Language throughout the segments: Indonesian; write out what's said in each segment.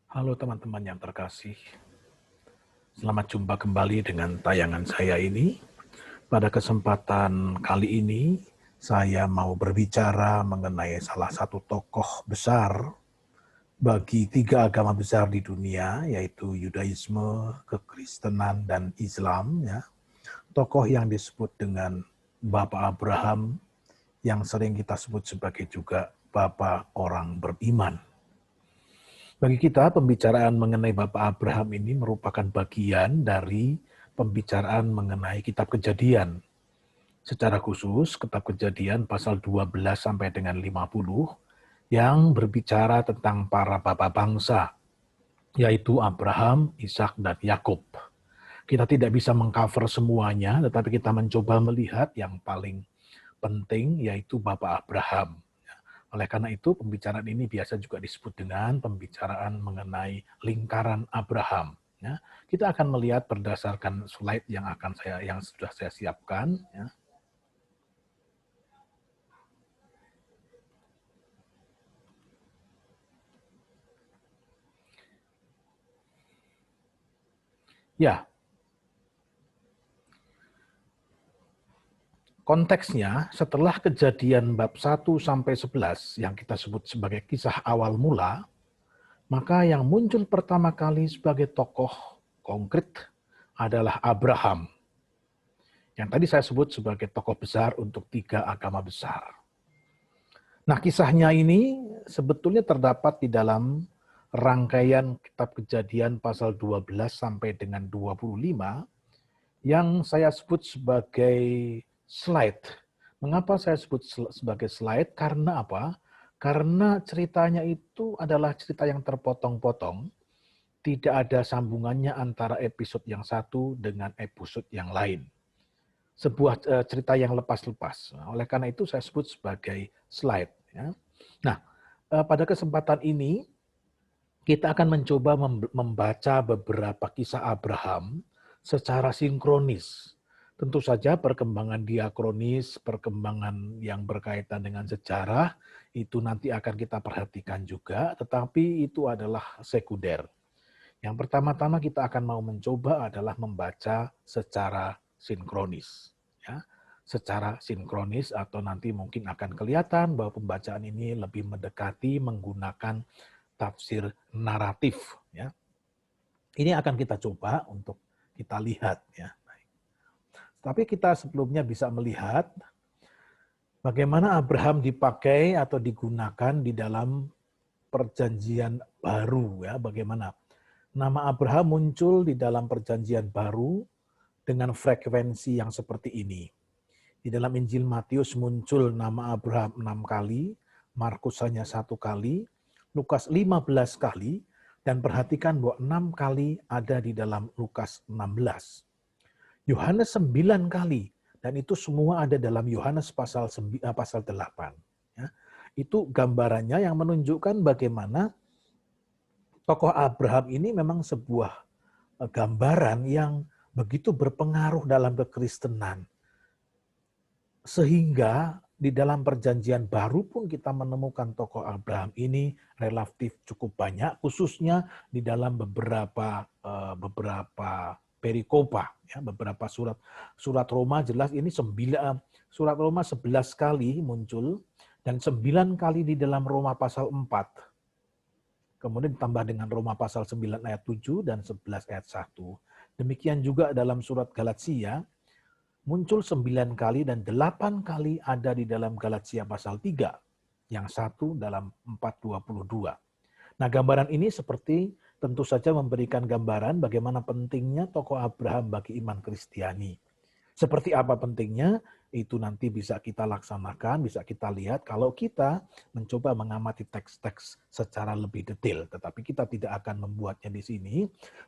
Halo teman-teman yang terkasih, selamat jumpa kembali dengan tayangan saya ini. Pada kesempatan kali ini, saya mau berbicara mengenai salah satu tokoh besar bagi tiga agama besar di dunia, yaitu Yudaisme, Kekristenan, dan Islam. Ya. Tokoh yang disebut dengan Bapak Abraham, yang sering kita sebut sebagai juga Bapak orang beriman. Bagi kita, pembicaraan mengenai Bapak Abraham ini merupakan bagian dari pembicaraan mengenai Kitab Kejadian. Secara khusus, Kitab Kejadian pasal 12 sampai dengan 50 yang berbicara tentang para bapa bangsa, yaitu Abraham, Ishak, dan Yakub. Kita tidak bisa mengcover semuanya, tetapi kita mencoba melihat yang paling penting, yaitu Bapak Abraham. Oleh karena itu, pembicaraan ini biasa juga disebut dengan pembicaraan mengenai lingkaran Abraham. Ya, kita akan melihat berdasarkan slide yang sudah saya siapkan. Ya. Ya, konteksnya setelah kejadian bab 1 sampai 11 yang kita sebut sebagai kisah awal mula, maka yang muncul pertama kali sebagai tokoh konkret adalah Abraham. Yang tadi saya sebut sebagai tokoh besar untuk tiga agama besar. Nah, kisahnya ini sebetulnya terdapat di dalam rangkaian Kitab Kejadian pasal 12 sampai dengan 25 yang saya sebut sebagai slide. Mengapa saya sebut sebagai slide? Karena apa? Karena ceritanya itu adalah cerita yang terpotong-potong, tidak ada sambungannya antara episode yang satu dengan episode yang lain. Sebuah cerita yang lepas-lepas. Oleh karena itu saya sebut sebagai slide. Ya. Nah, pada kesempatan ini kita akan mencoba membaca beberapa kisah Abraham secara sinkronis. Tentu saja perkembangan diakronis, perkembangan yang berkaitan dengan sejarah, itu nanti akan kita perhatikan juga, tetapi itu adalah sekunder. Yang pertama-tama kita akan mau mencoba adalah membaca secara sinkronis. Ya, secara sinkronis atau nanti mungkin akan kelihatan bahwa pembacaan ini lebih mendekati menggunakan tafsir naratif. Ya. Ini akan kita coba untuk kita lihat. Ya. Tapi kita sebelumnya bisa melihat bagaimana Abraham dipakai atau digunakan di dalam perjanjian baru. Ya. Bagaimana nama Abraham muncul di dalam perjanjian baru dengan frekuensi yang seperti ini. Di dalam Injil Matius muncul nama Abraham 6 kali, Markus hanya 1 kali, Lukas 15 kali, dan perhatikan bahwa 6 kali ada di dalam Lukas 16. Yohanes 9 kali, dan itu semua ada dalam Yohanes pasal 8. Ya. Itu gambarannya yang menunjukkan bagaimana tokoh Abraham ini memang sebuah gambaran yang begitu berpengaruh dalam kekristenan. Sehingga di dalam perjanjian baru pun kita menemukan tokoh Abraham ini relatif cukup banyak, khususnya di dalam beberapa perikopa, ya, beberapa surat Roma jelas ini surat Roma 11 kali muncul dan 9 kali di dalam Roma pasal 4. Kemudian ditambah dengan Roma pasal 9 ayat 7 dan 11 ayat 1. Demikian juga dalam surat Galatia muncul 9 kali dan 8 kali ada di dalam Galatia pasal 3. Yang satu dalam 4:22. Nah, gambaran ini seperti tentu saja memberikan gambaran bagaimana pentingnya tokoh Abraham bagi iman Kristiani. Seperti apa pentingnya, itu nanti bisa kita laksanakan, bisa kita lihat kalau kita mencoba mengamati teks-teks secara lebih detail. Tetapi kita tidak akan membuatnya di sini.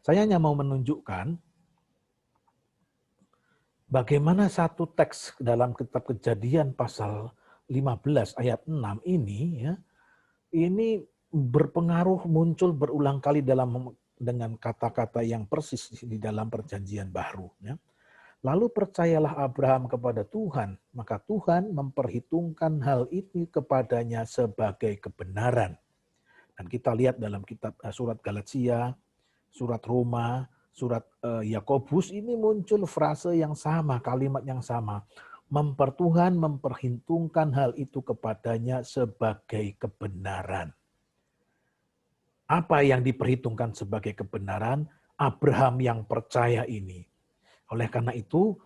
Saya hanya mau menunjukkan bagaimana satu teks dalam kitab Kejadian pasal 15 ayat 6 ini ya, ini berpengaruh muncul berulang kali dengan kata-kata yang persis di dalam perjanjian baru ya. Lalu percayalah Abraham kepada Tuhan, maka Tuhan memperhitungkan hal ini kepadanya sebagai kebenaran. Dan kita lihat dalam kitab surat Galatia, surat Roma, surat Yakobus ini muncul frase yang sama, kalimat yang sama. Tuhan memperhitungkan hal itu kepadanya sebagai kebenaran. Apa yang diperhitungkan sebagai kebenaran? Abraham yang percaya ini. Oleh karena itu,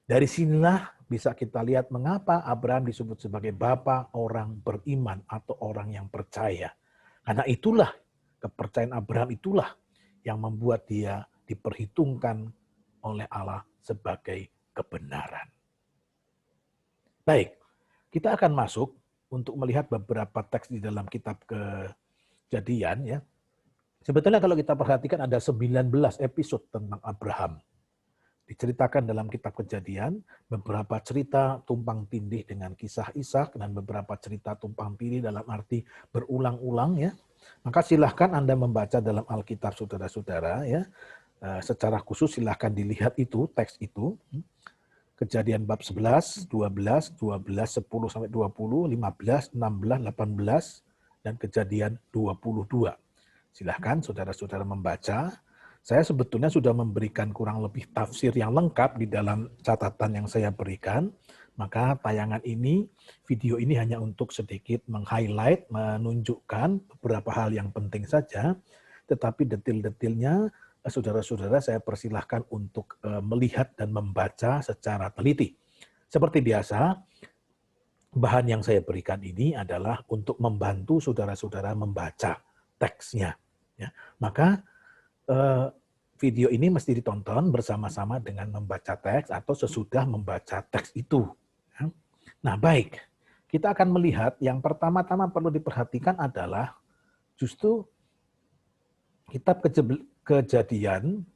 dari sinilah bisa kita lihat mengapa Abraham disebut sebagai bapa orang beriman atau orang yang percaya. Karena itulah, kepercayaan Abraham itulah yang membuat dia diperhitungkan oleh Allah sebagai kebenaran. Baik, kita akan masuk untuk melihat beberapa teks di dalam kitab Kejadian ya. Sebetulnya kalau kita perhatikan ada 19 episode tentang Abraham. Diceritakan dalam kitab Kejadian, beberapa cerita tumpang tindih dengan kisah Ishak dan beberapa cerita tumpang tindih dalam arti berulang-ulang ya. Maka silahkan Anda membaca dalam Alkitab saudara-saudara ya. Secara khusus silahkan dilihat itu, teks itu. Kejadian bab 11, 12, 12, 10 sampai 20, 15, 16, 18 dan Kejadian 22. Silahkan saudara-saudara membaca. Saya sebetulnya sudah memberikan kurang lebih tafsir yang lengkap di dalam catatan yang saya berikan. Maka tayangan ini, video ini hanya untuk sedikit meng-highlight, menunjukkan beberapa hal yang penting saja. Tetapi detil-detilnya, saudara-saudara saya persilahkan untuk melihat dan membaca secara teliti. Seperti biasa, bahan yang saya berikan ini adalah untuk membantu saudara-saudara membaca teksnya. Ya. Maka video ini mesti ditonton bersama-sama dengan membaca teks atau sesudah membaca teks itu. Ya. Nah baik, kita akan melihat yang pertama-tama perlu diperhatikan adalah justru kitab Kejadian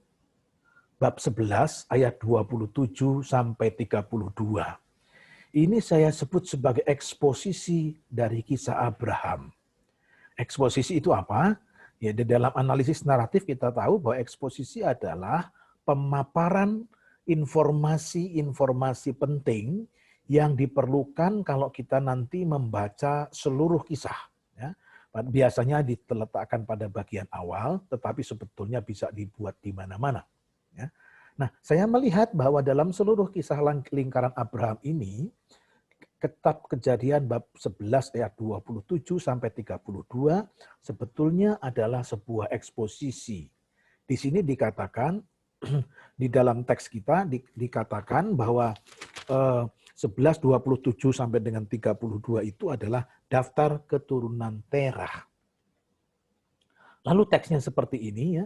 bab 11 ayat 27 sampai 32. Ini saya sebut sebagai eksposisi dari kisah Abraham. Eksposisi itu apa? Ya, di dalam analisis naratif kita tahu bahwa eksposisi adalah pemaparan informasi-informasi penting yang diperlukan kalau kita nanti membaca seluruh kisah. Ya. Biasanya diletakkan pada bagian awal, tetapi sebetulnya bisa dibuat di mana-mana. Ya. Nah, saya melihat bahwa dalam seluruh kisah lingkaran Abraham ini, Kitab Kejadian bab 11 ayat 27 sampai 32 sebetulnya adalah sebuah eksposisi. Di sini dikatakan di dalam teks kita dikatakan bahwa 11:27 sampai dengan 32 itu adalah daftar keturunan Terah. Lalu teksnya seperti ini ya.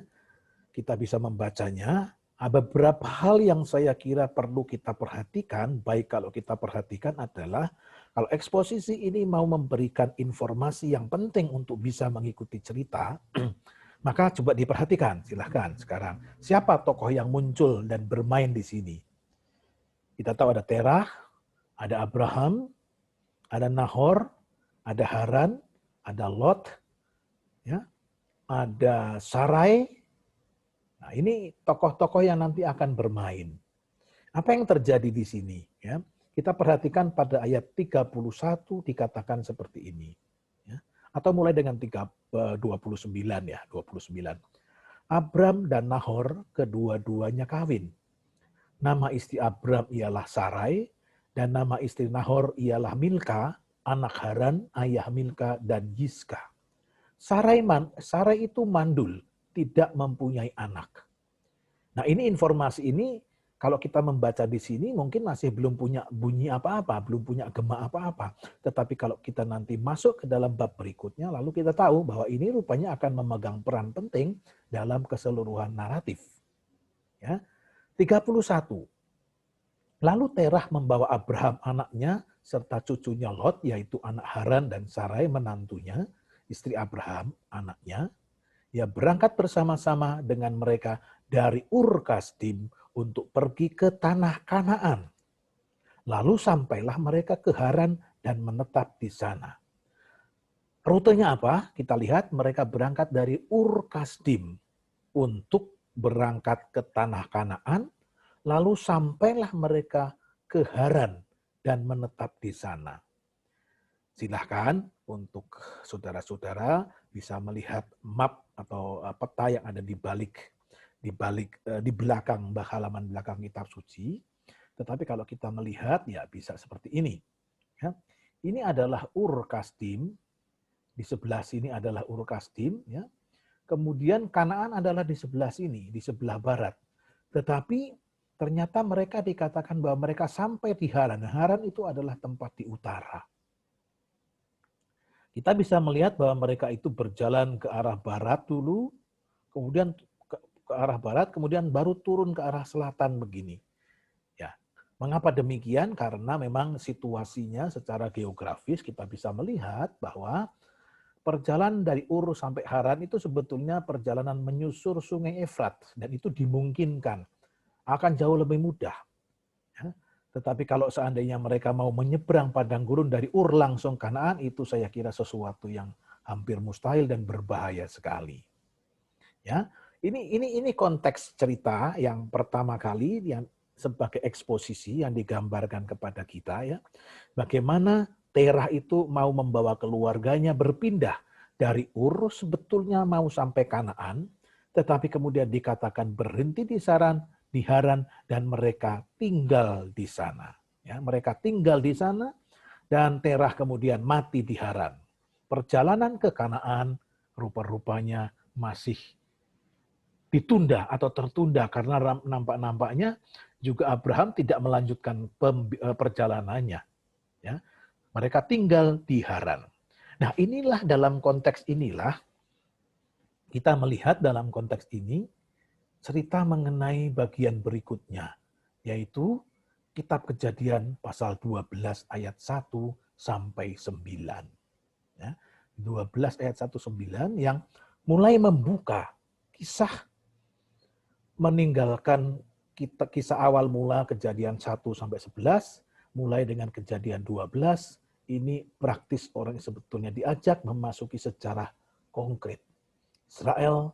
Kita bisa membacanya. Beberapa hal yang saya kira perlu kita perhatikan, baik kalau kita perhatikan adalah kalau eksposisi ini mau memberikan informasi yang penting untuk bisa mengikuti cerita, maka coba diperhatikan, silahkan sekarang. Siapa tokoh yang muncul dan bermain di sini? Kita tahu ada Terah, ada Abraham, ada Nahor, ada Haran, ada Lot, ya, ada Sarai. Nah, ini tokoh-tokoh yang nanti akan bermain. Apa yang terjadi di sini? Ya, kita perhatikan pada ayat 31 dikatakan seperti ini. Ya, atau mulai dengan 29 ya, 29. Abram dan Nahor kedua-duanya kawin. Nama istri Abram ialah Sarai, dan nama istri Nahor ialah Milka, anak Haran, ayah Milka dan Yiska. Sarai itu mandul, tidak mempunyai anak. Nah, ini informasi ini kalau kita membaca di sini mungkin masih belum punya bunyi apa-apa, belum punya gema apa-apa. Tetapi kalau kita nanti masuk ke dalam bab berikutnya, lalu kita tahu bahwa ini rupanya akan memegang peran penting dalam keseluruhan naratif. Ya. 31. Lalu Terah membawa Abraham anaknya serta cucunya Lot, yaitu anak Haran dan Sarai menantunya, istri Abraham anaknya. Ia berangkat bersama-sama dengan mereka dari Ur Kasdim untuk pergi ke tanah Kanaan. Lalu sampailah mereka ke Haran dan menetap di sana. Rutenya apa? Kita lihat mereka berangkat dari Ur Kasdim untuk berangkat ke tanah Kanaan, lalu sampailah mereka ke Haran dan menetap di sana. Silahkan untuk saudara-saudara bisa melihat map atau peta yang ada di belakang halaman belakang kitab suci. Tetapi kalau kita melihat ya bisa seperti ini. Ya. Ini adalah Ur Kasdim, di sebelah sini adalah Ur Kasdim, ya. Kemudian Kanaan adalah di sebelah sini, di sebelah barat. Tetapi ternyata mereka dikatakan bahwa mereka sampai di Haran. Haran itu adalah tempat di utara. Kita bisa melihat bahwa mereka itu berjalan ke arah barat dulu, kemudian ke arah barat, kemudian baru turun ke arah selatan begini. Ya, mengapa demikian? Karena memang situasinya secara geografis kita bisa melihat bahwa perjalanan dari Ur sampai Haran itu sebetulnya perjalanan menyusur Sungai Efrat, dan itu dimungkinkan akan jauh lebih mudah. Ya. Tetapi kalau seandainya mereka mau menyeberang padang gurun dari Ur langsung Kanaan, itu saya kira sesuatu yang hampir mustahil dan berbahaya sekali. Ya, ini konteks cerita yang pertama kali yang sebagai eksposisi yang digambarkan kepada kita, ya. Bagaimana Terah itu mau membawa keluarganya berpindah dari Ur, sebetulnya mau sampai Kanaan, tetapi kemudian dikatakan berhenti di Haran, dan mereka tinggal di sana. Ya, mereka tinggal di sana, dan Terah kemudian mati di Haran. Perjalanan ke Kanaan rupa-rupanya masih ditunda atau tertunda karena nampak-nampaknya juga Abraham tidak melanjutkan perjalanannya. Ya, mereka tinggal di Haran. Nah, inilah dalam konteks inilah kita melihat dalam konteks ini cerita mengenai bagian berikutnya, yaitu Kitab Kejadian pasal 12 ayat 1 sampai 9. Ya, 12 ayat 1-9 yang mulai membuka kisah meninggalkan kisah awal mula Kejadian 1 sampai 11, mulai dengan Kejadian 12, ini praktis orang yang sebetulnya diajak memasuki sejarah konkret. Israel,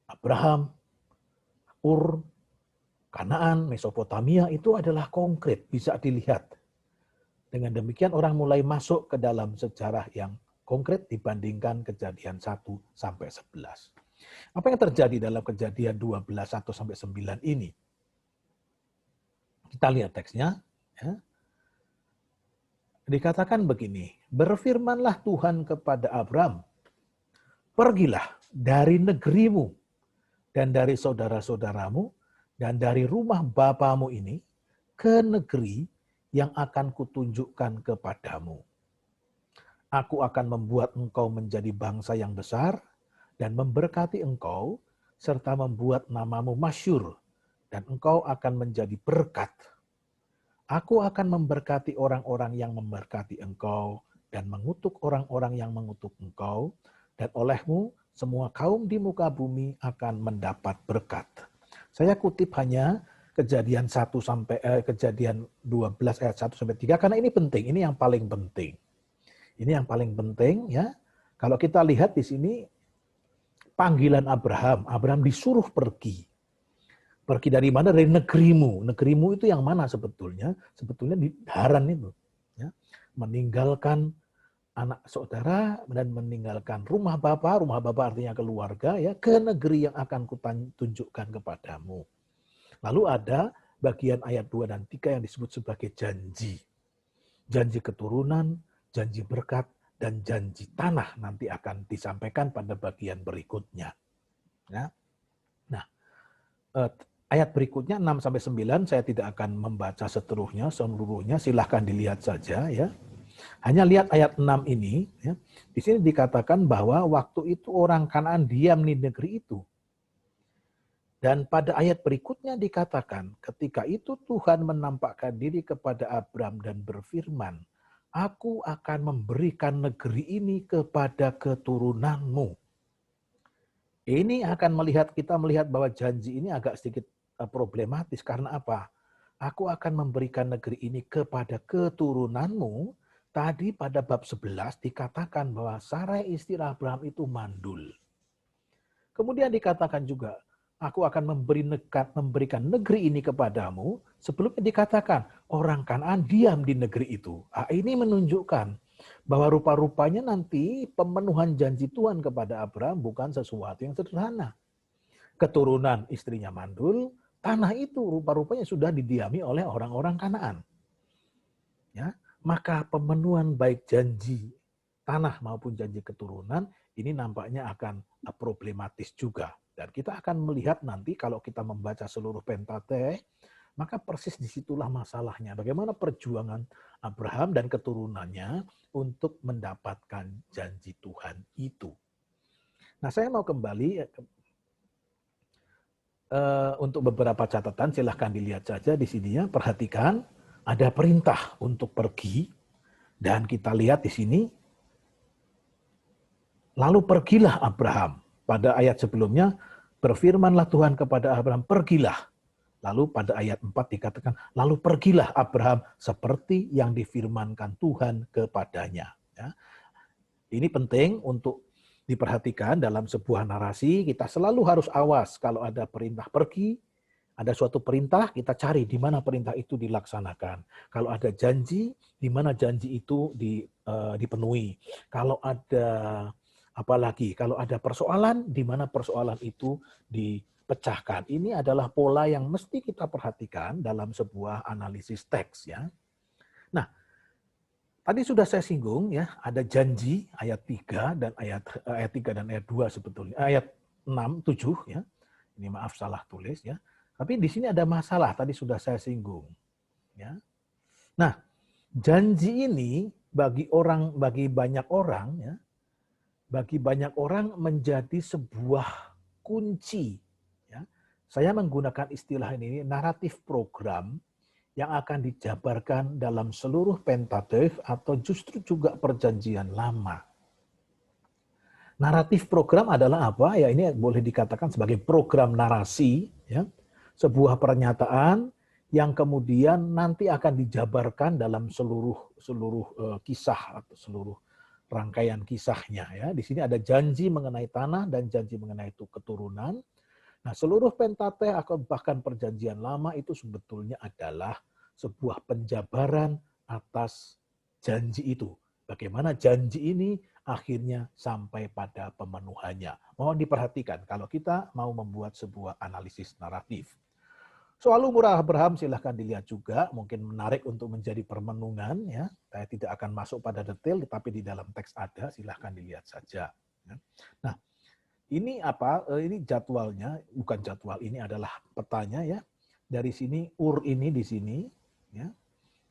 Abraham, Ur, Kanaan, Mesopotamia itu adalah konkret, bisa dilihat. Dengan demikian orang mulai masuk ke dalam sejarah yang konkret dibandingkan Kejadian 1 sampai 11. Apa yang terjadi dalam Kejadian 12, 1 sampai 9 ini? Kita lihat teksnya. Ya. Dikatakan begini, berfirmanlah Tuhan kepada Abram, pergilah dari negerimu dan dari saudara-saudaramu dan dari rumah bapamu ini ke negeri yang akan kutunjukkan kepadamu. Aku akan membuat engkau menjadi bangsa yang besar dan memberkati engkau serta membuat namamu masyhur dan engkau akan menjadi berkat. Aku akan memberkati orang-orang yang memberkati engkau dan mengutuk orang-orang yang mengutuk engkau, dan olehmu semua kaum di muka bumi akan mendapat berkat. Saya kutip hanya Kejadian 12 ayat 1 sampai 3 karena ini penting, ini yang paling penting. Ini yang paling penting, ya. Kalau kita lihat di sini panggilan Abraham disuruh pergi. Pergi dari mana? Dari negerimu. Negerimu itu yang mana sebetulnya? Sebetulnya di Haran itu. Ya. Meninggalkan anak saudara dan meninggalkan rumah Bapa artinya keluarga, ya, ke negeri yang akan kutunjukkan kepadamu. Lalu ada bagian ayat 2 dan 3 yang disebut sebagai janji. Janji keturunan, janji berkat, dan janji tanah nanti akan disampaikan pada bagian berikutnya. Ya. Nah, ayat berikutnya 6-9 saya tidak akan membaca seluruhnya, silahkan dilihat saja, ya. Hanya lihat ayat 6 ini, ya. Di sini dikatakan bahwa waktu itu orang Kanaan diam di negeri itu. Dan pada ayat berikutnya dikatakan, ketika itu Tuhan menampakkan diri kepada Abram dan berfirman, aku akan memberikan negeri ini kepada keturunanmu. Ini akan kita melihat bahwa janji ini agak sedikit problematis. Karena apa? Aku akan memberikan negeri ini kepada keturunanmu. Tadi pada bab 11 dikatakan bahwa Sarai istri Abraham itu mandul. Kemudian dikatakan juga, aku akan memberikan negeri ini kepadamu. Sebelumnya dikatakan, orang Kanaan diam di negeri itu. Ini menunjukkan bahwa rupa-rupanya nanti pemenuhan janji Tuhan kepada Abraham bukan sesuatu yang sederhana. Keturunan istrinya mandul, tanah itu rupa-rupanya sudah didiami oleh orang-orang Kanaan. Ya, maka pemenuhan baik janji tanah maupun janji keturunan ini nampaknya akan problematis juga. Dan kita akan melihat nanti kalau kita membaca seluruh Pentatekh, maka persis disitulah masalahnya. Bagaimana perjuangan Abraham dan keturunannya untuk mendapatkan janji Tuhan itu. Nah, saya mau kembali untuk beberapa catatan, silahkan dilihat saja di sini ya. Perhatikan, ada perintah untuk pergi, dan kita lihat di sini, lalu pergilah Abraham. Pada ayat sebelumnya, berfirmanlah Tuhan kepada Abraham, pergilah. Lalu pada ayat 4 dikatakan, lalu pergilah Abraham seperti yang difirmankan Tuhan kepadanya. Ya. Ini penting untuk diperhatikan dalam sebuah narasi. Kita selalu harus awas kalau ada perintah pergi, ada suatu perintah, kita cari di mana perintah itu dilaksanakan. Kalau ada janji, di mana janji itu dipenuhi. Kalau ada apalagi, kalau ada persoalan, di mana persoalan itu dipecahkan. Ini adalah pola yang mesti kita perhatikan dalam sebuah analisis teks ya. Nah, tadi sudah saya singgung ya, ada janji ayat 3 dan ayat 3 dan ayat 2 sebetulnya. Ayat 6, 7 ya. Ini maaf salah tulis ya. Tapi di sini ada masalah, tadi sudah saya singgung ya. Nah, janji ini bagi banyak orang ya, bagi banyak orang menjadi sebuah kunci. Ya. Saya menggunakan istilah ini naratif program yang akan dijabarkan dalam seluruh Pentatekh atau justru juga perjanjian lama. Naratif program adalah apa? Ya ini boleh dikatakan sebagai program narasi, ya, sebuah pernyataan yang kemudian nanti akan dijabarkan dalam seluruh kisah atau seluruh rangkaian kisahnya ya. Di sini ada janji mengenai tanah dan janji mengenai itu keturunan. Nah, seluruh Pentatekh atau bahkan perjanjian lama itu sebetulnya adalah sebuah penjabaran atas janji itu. Bagaimana janji ini akhirnya sampai pada pemenuhannya. Mohon diperhatikan kalau kita mau membuat sebuah analisis naratif. Soal umur Abraham silahkan dilihat juga, mungkin menarik untuk menjadi permenungan ya. Saya tidak akan masuk pada detail, tetapi di dalam teks ada, silahkan dilihat saja. Nah, ini apa? Ini jadwalnya, bukan jadwal, ini adalah petanya ya. Dari sini Ur ini di sini, ya.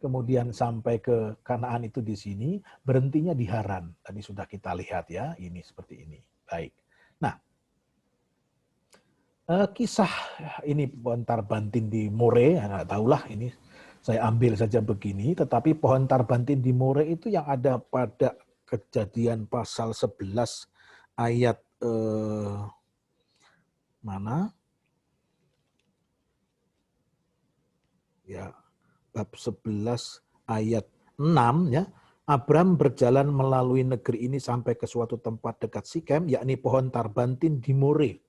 Kemudian sampai ke Kanaan itu di sini, berhentinya di Haran. Tadi sudah kita lihat ya, ini seperti ini. Baik. Nah, kisah ini pohon tarbantin di More, nggak tahulah ini saya ambil saja begini, tetapi pohon tarbantin di More itu yang ada pada Kejadian pasal 11 ayat mana? Ya, bab 11 ayat 6 ya. Abram berjalan melalui negeri ini sampai ke suatu tempat dekat Sikem, yakni pohon tarbantin di More.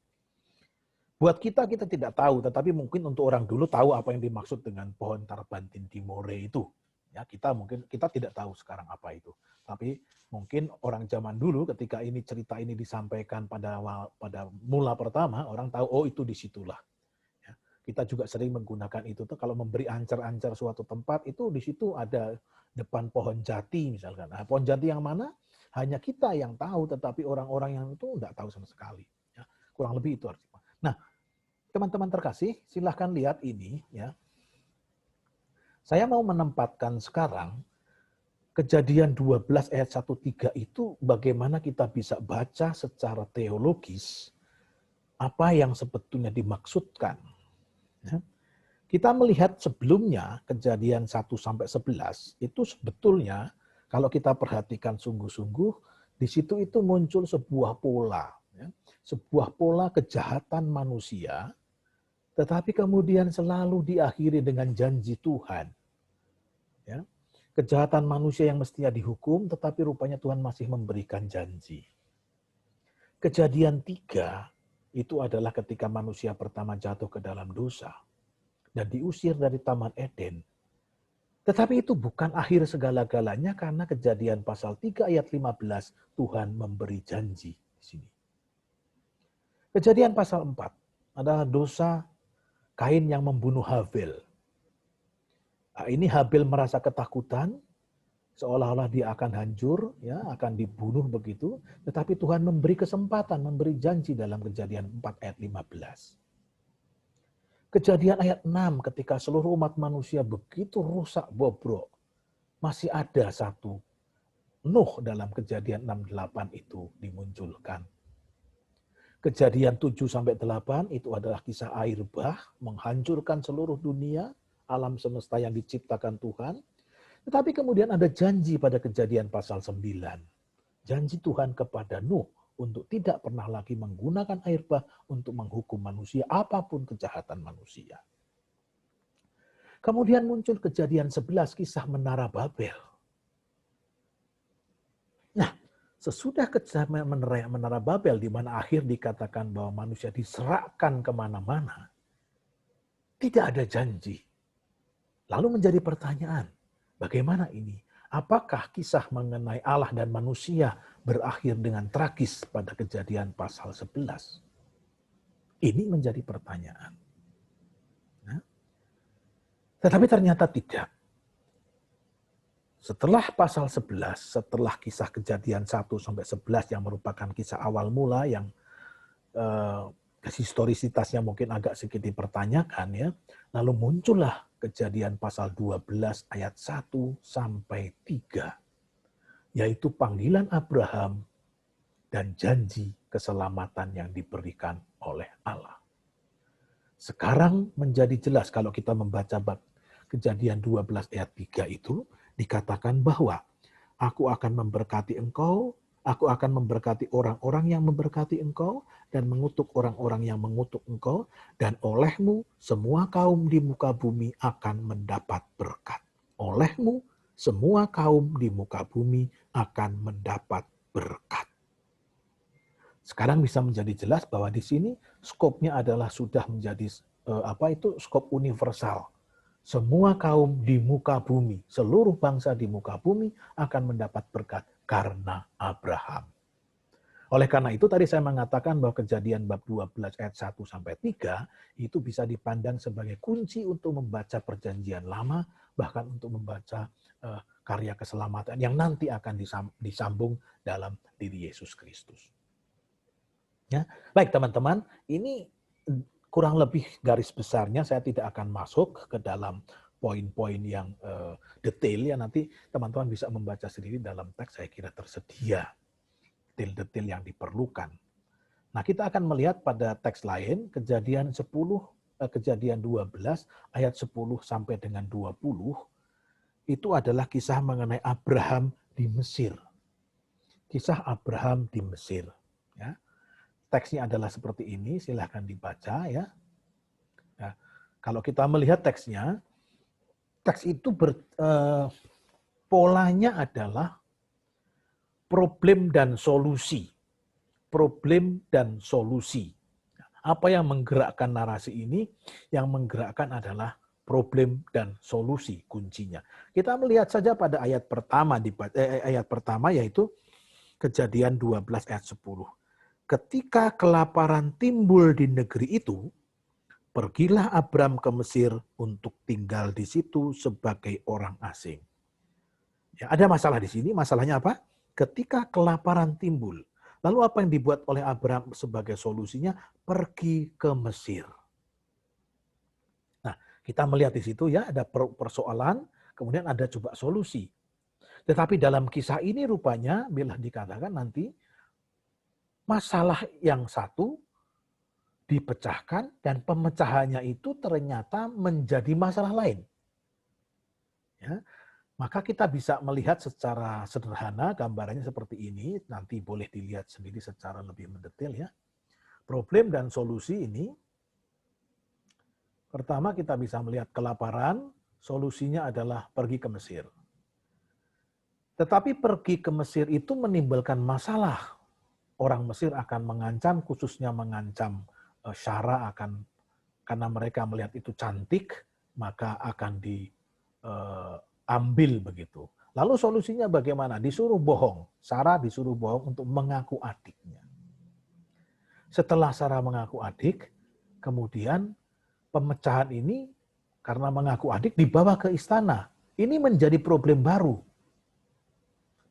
Buat kita tidak tahu, tetapi mungkin untuk orang dulu tahu apa yang dimaksud dengan pohon tarbantin di More itu. Ya, kita tidak tahu sekarang apa itu. Tapi mungkin orang zaman dulu ketika cerita ini disampaikan pada mula pertama, orang tahu oh itu disitulah. Ya, kita juga sering menggunakan itu tuh kalau memberi ancar-ancar suatu tempat itu di situ ada depan pohon jati misalkan. Nah, pohon jati yang mana? Hanya kita yang tahu, tetapi orang-orang yang itu tidak tahu sama sekali. Ya, kurang lebih itu artinya. Nah, teman-teman terkasih, silahkan lihat ini ya. Saya mau menempatkan sekarang Kejadian 12 ayat 1-3 itu bagaimana kita bisa baca secara teologis apa yang sebetulnya dimaksudkan. Ya. Kita melihat sebelumnya Kejadian 1-11 itu sebetulnya kalau kita perhatikan sungguh-sungguh di situ itu muncul sebuah pola, ya. Sebuah pola kejahatan manusia, tetapi kemudian selalu diakhiri dengan janji Tuhan. Ya. Kejahatan manusia yang mestinya dihukum, tetapi rupanya Tuhan masih memberikan janji. Kejadian 3 itu adalah ketika manusia pertama jatuh ke dalam dosa dan diusir dari Taman Eden. Tetapi itu bukan akhir segala-galanya karena Kejadian pasal 3 ayat 15 Tuhan memberi janji di sini. Kejadian pasal 4 adalah dosa Kain yang membunuh Habel. Nah, ini Habel merasa ketakutan, seolah-olah dia akan hancur, ya, akan dibunuh begitu. Tetapi Tuhan memberi kesempatan, memberi janji dalam Kejadian 4 ayat 15. Kejadian ayat 6 ketika seluruh umat manusia begitu rusak bobrok, masih ada satu Nuh dalam Kejadian 6:8 itu dimunculkan. Kejadian 7-8 itu adalah kisah air bah menghancurkan seluruh dunia, alam semesta yang diciptakan Tuhan. Tetapi kemudian ada janji pada Kejadian pasal 9. Janji Tuhan kepada Nuh untuk tidak pernah lagi menggunakan air bah untuk menghukum manusia apapun kejahatan manusia. Kemudian muncul Kejadian 11 kisah Menara Babel. Nah, sesudah kejadian Menara Babel, di mana akhir dikatakan bahwa manusia diserahkan kemana-mana, tidak ada janji. Lalu menjadi pertanyaan, bagaimana ini? Apakah kisah mengenai Allah dan manusia berakhir dengan tragis pada Kejadian pasal 11? Ini menjadi pertanyaan. Nah, tetapi ternyata tidak. Setelah pasal 11, setelah kisah Kejadian 1-11 yang merupakan kisah awal mula yang historisitasnya mungkin agak sedikit dipertanyakan, ya. Lalu muncullah Kejadian pasal 12 ayat 1-3, yaitu panggilan Abraham dan janji keselamatan yang diberikan oleh Allah. Sekarang menjadi jelas kalau kita membaca bab Kejadian 12 ayat 3 itu, dikatakan bahwa aku akan memberkati engkau, aku akan memberkati orang-orang yang memberkati engkau, dan mengutuk orang-orang yang mengutuk engkau, dan olehmu semua kaum di muka bumi akan mendapat berkat. Olehmu semua kaum di muka bumi akan mendapat berkat. Sekarang bisa menjadi jelas bahwa di sini skopnya adalah sudah menjadi skop universal. Semua kaum di muka bumi, seluruh bangsa di muka bumi akan mendapat berkat karena Abraham. Oleh karena itu tadi saya mengatakan bahwa Kejadian bab 12 ayat 1-3 itu bisa dipandang sebagai kunci untuk membaca perjanjian lama, bahkan untuk membaca karya keselamatan yang nanti akan disambung dalam diri Yesus Kristus. Ya, baik teman-teman, ini kurang lebih garis besarnya, saya tidak akan masuk ke dalam poin-poin yang detail, ya nanti teman-teman bisa membaca sendiri dalam teks, saya kira tersedia detail-detail yang diperlukan. Nah, kita akan melihat pada teks lain, Kejadian 12 ayat 10 sampai dengan 20, itu adalah kisah mengenai Abraham di Mesir. Kisah Abraham di Mesir, ya. Teksnya adalah seperti ini, silahkan dibaca, ya. Nah, kalau kita melihat teksnya, teks itu polanya adalah problem dan solusi. Problem dan solusi. Apa yang menggerakkan narasi ini? Yang menggerakkan adalah problem dan solusi kuncinya. Kita melihat saja pada ayat pertama yaitu Kejadian 12 ayat 10. Ketika kelaparan timbul di negeri itu, pergilah Abram ke Mesir untuk tinggal di situ sebagai orang asing. Ya, ada masalah di sini. Masalahnya apa? Ketika kelaparan timbul. Lalu apa yang dibuat oleh Abram sebagai solusinya? Pergi ke Mesir. Nah, kita melihat di situ ya ada persoalan, kemudian ada coba solusi. Tetapi dalam kisah ini rupanya bila dikatakan nanti masalah yang satu dipecahkan dan pemecahannya itu ternyata menjadi masalah lain. Ya, maka kita bisa melihat secara sederhana gambarannya seperti ini, nanti boleh dilihat sendiri secara lebih mendetail ya. Problem dan solusi ini, pertama kita bisa melihat kelaparan, solusinya adalah pergi ke Mesir. Tetapi pergi ke Mesir itu menimbulkan masalah. Orang Mesir akan mengancam, khususnya mengancam Syara karena mereka melihat itu cantik, maka akan ambil begitu. Lalu solusinya bagaimana? Disuruh bohong. Sarah disuruh bohong untuk mengaku adiknya. Setelah Sarah mengaku adik, kemudian pemecahan ini karena mengaku adik dibawa ke istana. Ini menjadi problem baru.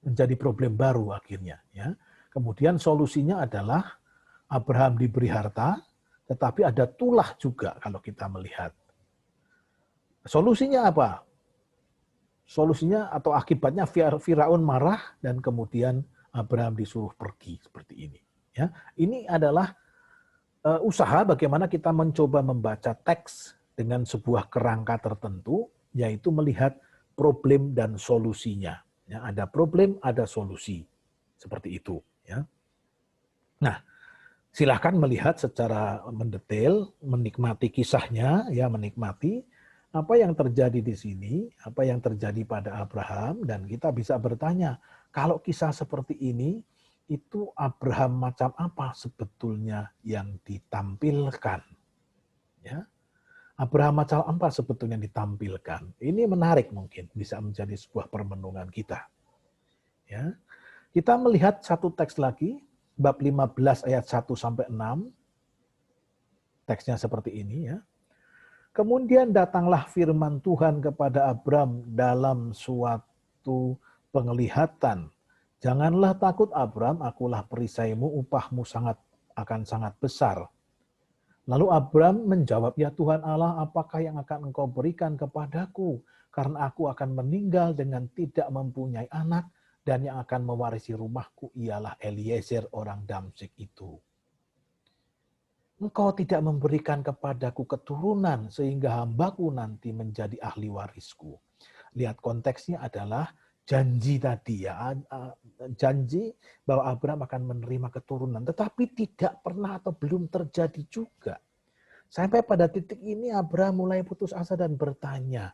Menjadi problem baru akhirnya. Ya. Kemudian solusinya adalah Abraham diberi harta, tetapi ada tulah juga kalau kita melihat. Solusinya apa? Solusinya atau akibatnya Firaun marah dan kemudian Abraham disuruh pergi seperti ini. Ya, ini adalah usaha bagaimana kita mencoba membaca teks dengan sebuah kerangka tertentu, yaitu melihat problem dan solusinya. Ya, ada problem, ada solusi, seperti itu. Ya. Nah, silahkan melihat secara mendetail, menikmati kisahnya, ya menikmati apa yang terjadi di sini, apa yang terjadi pada Abraham, dan kita bisa bertanya, kalau kisah seperti ini, itu Abraham macam apa sebetulnya yang ditampilkan? Ya, Abraham macam apa sebetulnya yang ditampilkan? Ini menarik mungkin, bisa menjadi sebuah permenungan kita. Ya, kita melihat satu teks lagi, bab 15 ayat 1-6, teksnya seperti ini ya. Kemudian datanglah firman Tuhan kepada Abram dalam suatu penglihatan. Janganlah takut Abram, akulah perisaimu, upahmu akan sangat besar. Lalu Abram menjawab, ya Tuhan Allah, apakah yang akan engkau berikan kepadaku? Karena aku akan meninggal dengan tidak mempunyai anak, dan yang akan mewarisi rumahku ialah Eliezer orang Damsyik itu. Engkau tidak memberikan kepadaku keturunan sehingga hambaku nanti menjadi ahli warisku. Lihat konteksnya adalah janji tadi ya, janji bahwa Abraham akan menerima keturunan, tetapi tidak pernah atau belum terjadi juga. Sampai pada titik ini Abraham mulai putus asa dan bertanya,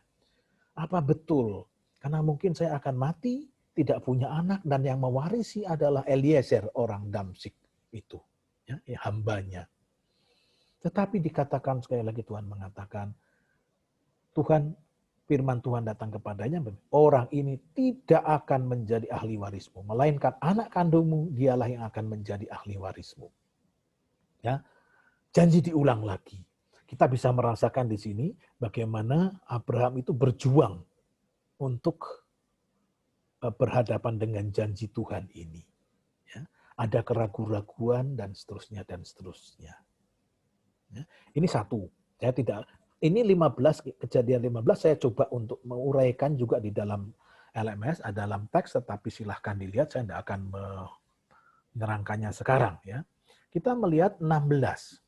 apa betul? Karena mungkin saya akan mati, tidak punya anak, dan yang mewarisi adalah Eliezer orang Damsyik itu, ya, hambanya. Tetapi dikatakan sekali lagi Tuhan mengatakan, firman Tuhan datang kepadanya, orang ini tidak akan menjadi ahli warismu, melainkan anak kandungmu dialah yang akan menjadi ahli warismu. Ya, janji diulang lagi. Kita bisa merasakan di sini bagaimana Abraham itu berjuang untuk berhadapan dengan janji Tuhan ini. Ya, ada keraguan-raguan dan seterusnya dan seterusnya. Ya, ini satu. Saya tidak ini 15 kejadian 15 saya coba untuk menguraikan juga di dalam LMS, dalam teks, tetapi silahkan dilihat, saya tidak akan menerangkannya sekarang ya. Kita melihat 16.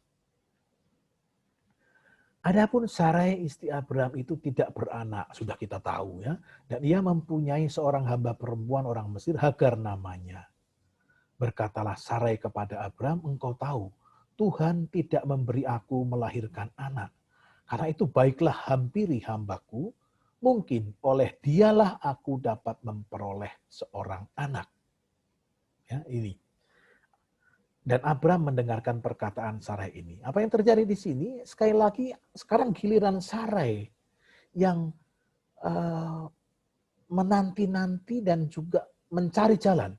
Adapun Sarai istri Abraham itu tidak beranak, sudah kita tahu ya, dan ia mempunyai seorang hamba perempuan orang Mesir, Hagar namanya. Berkatalah Sarai kepada Abraham, engkau tahu Tuhan tidak memberi aku melahirkan anak. Karena itu baiklah hampiri hambaku, mungkin oleh dialah aku dapat memperoleh seorang anak. Ya, ini. Dan Abraham mendengarkan perkataan Sarai ini. Apa yang terjadi di sini? Sekali lagi, sekarang giliran Sarai yang menanti-nanti dan juga mencari jalan.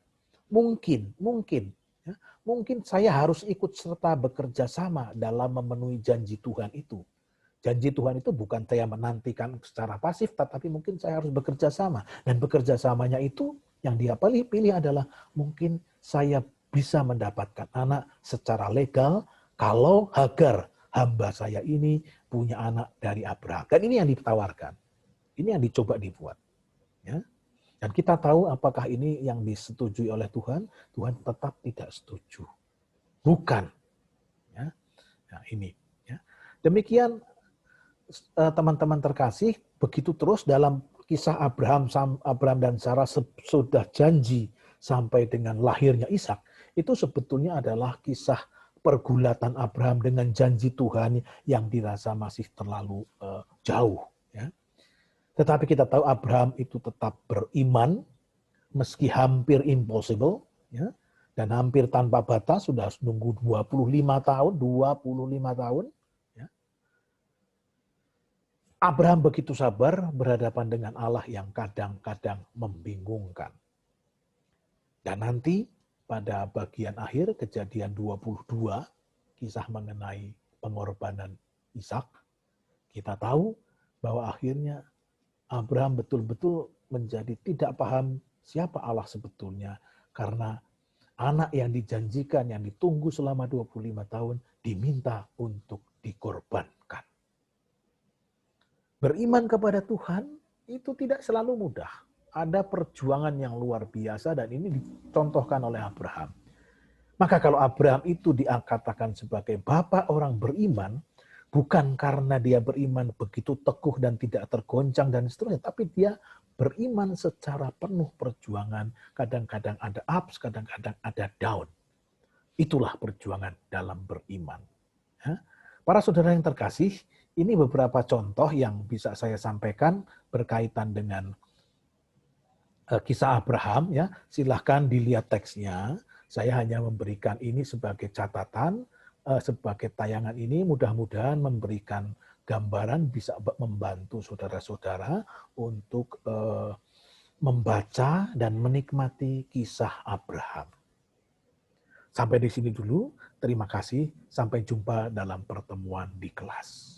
Mungkin saya harus ikut serta bekerja sama dalam memenuhi janji Tuhan itu. Janji Tuhan itu bukan saya menantikan secara pasif, tetapi mungkin saya harus bekerja sama. Dan bekerja samanya itu yang dia pilih adalah mungkin saya bisa mendapatkan anak secara legal kalau Hagar, hamba saya ini, punya anak dari Abraham. Dan ini yang ditawarkan. Ini yang dicoba dibuat. Ya. Dan kita tahu apakah ini yang disetujui oleh Tuhan. Tuhan tetap tidak setuju. Bukan. Ya. Nah, ini. Ya. Demikian teman-teman terkasih, begitu terus dalam kisah Abraham dan Sarah sudah janji sampai dengan lahirnya Ishak, itu sebetulnya adalah kisah pergulatan Abraham dengan janji Tuhan yang dirasa masih terlalu jauh. Ya. Tetapi kita tahu Abraham itu tetap beriman, meski hampir impossible, ya, dan hampir tanpa batas, sudah nunggu 25 tahun. Abraham begitu sabar berhadapan dengan Allah yang kadang-kadang membingungkan. Dan nanti pada bagian akhir Kejadian 22, kisah mengenai pengorbanan Ishak, kita tahu bahwa akhirnya Abraham betul-betul menjadi tidak paham siapa Allah sebetulnya karena anak yang dijanjikan, yang ditunggu selama 25 tahun diminta untuk dikorbankan. Beriman kepada Tuhan itu tidak selalu mudah. Ada perjuangan yang luar biasa dan ini dicontohkan oleh Abraham. Maka kalau Abraham itu dikatakan sebagai bapak orang beriman, bukan karena dia beriman begitu teguh dan tidak tergoncang dan seterusnya, tapi dia beriman secara penuh perjuangan. Kadang-kadang ada ups, kadang-kadang ada down. Itulah perjuangan dalam beriman. Para saudara yang terkasih, ini beberapa contoh yang bisa saya sampaikan berkaitan dengan kisah Abraham. Ya, silahkan dilihat teksnya. Saya hanya memberikan ini sebagai catatan, sebagai tayangan ini mudah-mudahan memberikan gambaran bisa membantu saudara-saudara untuk membaca dan menikmati kisah Abraham. Sampai di sini dulu. Terima kasih. Sampai jumpa dalam pertemuan di kelas.